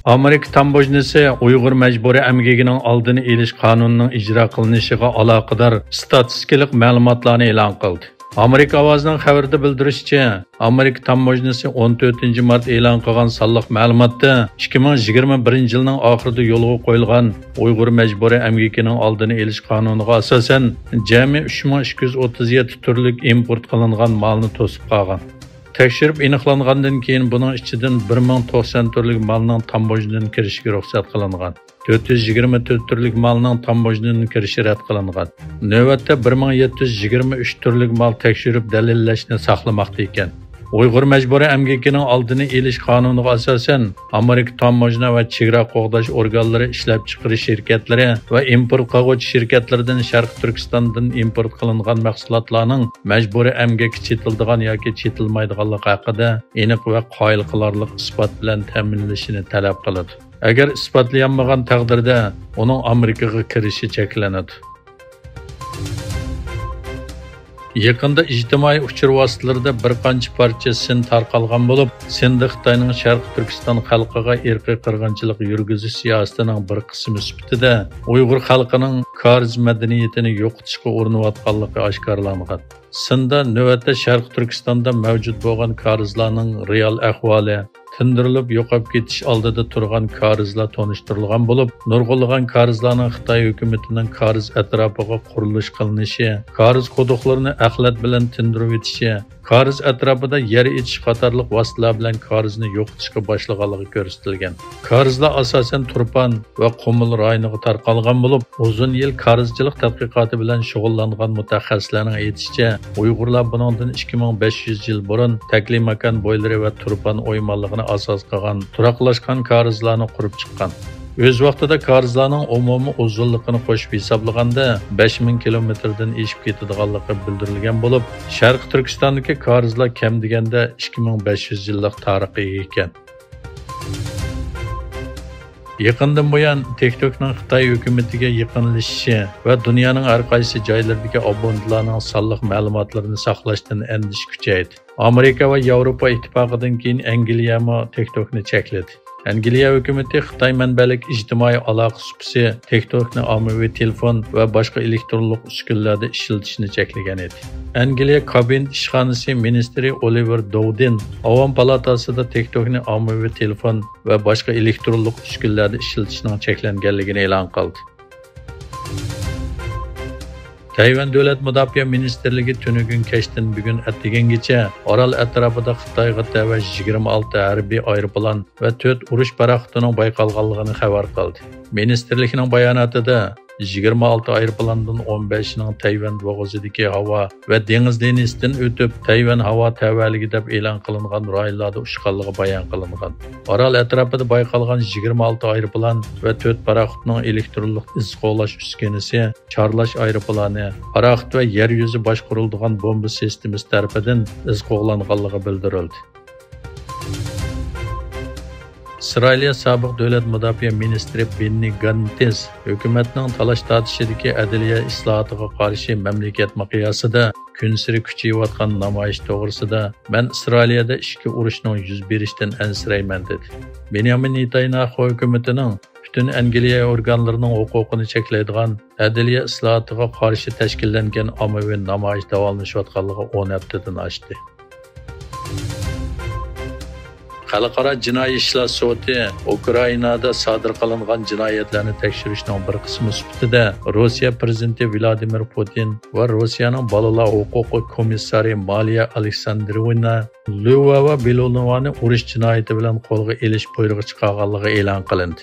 Amerika tambojnisi Uyg'ur majburiy emgigining oldini olish qonunining ijro qilinishiga aloqador statistik ma'lumotlarni e'lon qildi. Amerika ovozining xabarida bildirishicha, Amerika tambojnisi 14 mart e'lon qilgan sonliq ma'lumotda 2021 yilning oxirida yo'lga qo'yilgan Uyg'ur majburiy emgigining oldini olish qonuniga asosan jami 3237 turlik import qilingan malni to'sib qolgan. Tekshirib aniqlangandan keyin buning ichidan 1090 turlik malning tambojnidan kirishiga ruxsat qilingan. 424 turlik malning tambojnidan kirishi rad qilingan. Navbatda 1723 turlik mal tekshirib dalillashni saqlamoqda ekan. Uyg'ur majburiy emgikining oldini olish qonuniga asosan Amerika tamojna va chegara qo'g'dash organlari ishlab chiqarish shirkatlari va import qiluvchi shirkatlardan Sharq Turkistondan import qilingan mahsulotlarning majburiy emgakka chetiladigan yoki chetilmaydiganligi haqida aniq va qoyil qilarlik isbot bilan ta'minlanishini talab qiladi. Agar isbotlanmagan taqdirda uning Amerikaga kirishi cheklanadi. Yaqında ijtimoiy uchur vositalarida bir qancha parcha sin tarqalgan bo'lib, sinda Xitoyning Sharq Turkiston xalqiga irqiy qirg'inchilik yurgizish siyosatining bir qismi sifatida Uyg'ur xalqining kariz madaniyatini yo'qotishga urinayotganligi oshkorlangan. Sinda navbatda Sharq Turkistonda mavjud bo'lgan karizlarning real ahvoli tindirilib yo'qolib ketish oldida turgan karizlar tonishtirilgan bo'lib, nurg'ulg'an karizlarning Xitoy hukumatining kariz atrofiga qurilish qilinishi, kariz quduqlarini axlat bilan tindirib etishi, kariz atrofida yer ichish qatorliq vositalar bilan karizni yo'qotishga boshlaganligi ko'rsatilgan. Karizlar asosan Turpan va Qumul rayoniga tarqalgan bo'lib, uzun yil karizchilik tadqiqoti bilan shug'ullangan mutaxassislarning aytishicha, Uyg'urlar buningdan 2500 yil burun Taklimakan bo'ylari va Turpan o'ymonligini asos qilgan turaqlashgan karizlarni qurib chiqqan. O'z vaqtida karizlarning umumiy uzunligini qo'shib hisoblaganda 5000 kilometrdan eshib ketadiganligi bildirilgan bo'lib, Sharq Turkistondagi karizlar kam deganda 2500 yillik tarixi ekan. Yaqindan buyon TikTokning Xitoy hukumatiga yaqinlashishi va dunyoning har qaysi joylaridagi abonentlarning sonliq ma'lumotlarini saqlashdan andish kuchaydi. Amerika va Yevropa ittifoqidan keyin Angliya ham TikTokni chekladi. Angliya hukumati Xitoy manbalik ijtimoiy aloqa supisi TikTokni ommaviy telefon va boshqa elektronlik uskunalarda ishlatishni cheklagan edi. Angliya kabinет ishxonasi ministri Oliver Dowden Avom palatasida TikTokni ommaviy telefon va boshqa elektronlik uskunalarda ishlatishning cheklanganligini e'lon qildi. Tayvan Davlat Mudofaa Ministrligi tunugun kechdan bugun atdigangacha Orol atrofida Xitoyga tava 26 harbiy aeroplan va 4 urush paraxotining bayqalganligini xabar qildi. Ministrlikning bayonotida 26 aeroplandan 15ning Tayvan bo'g'ozidagi havo va dengiz denizidan o'tib Tayvan havo tavalligi deb e'lon qilingan rayonlarda uçganligi bayon qilingan. Orol atrofida bayqalgan 26 aeroplan va 4 paraxotning elektronlik iz qo'llash uskunasi, charlash aeroplani, paraxot va yer yuzi boshqariladigan bomba sistemasi tarafidan iz qo'llanganligi bildirildi. İsrailiya sobiq davlat mudofaa ministri Benny Gantz hukumatning talash tortishidagi adliya islohotiga qarshi mamlakat miqyosida kunsiri kuchayayotgan namoyish to'g'risida "Men Isroiliyada ichki urushning yuz berishidan ansirayman" dedi. Benyamin Netanyahu hukumatining butun Angliya organlarining huquqini cheklaydigan adliya islohotiga qarshi tashkillangan ommaviy namoyish davomlashayotganligi 10 haftadan oshdi. Xalqaro jinoiy ishlar sudi Ukrainada sodir qilingan jinoyatlarni tekshirishning bir qismi sifatida Rossiya prezidenti Vladimir Putin va Rossiyaning bolalar huquqi komissari Maliya Aleksandrovna Lyubova Belonovani urush jinoyati bilan qo'lga olish buyrug'i chiqarganligi e'lon qilindi.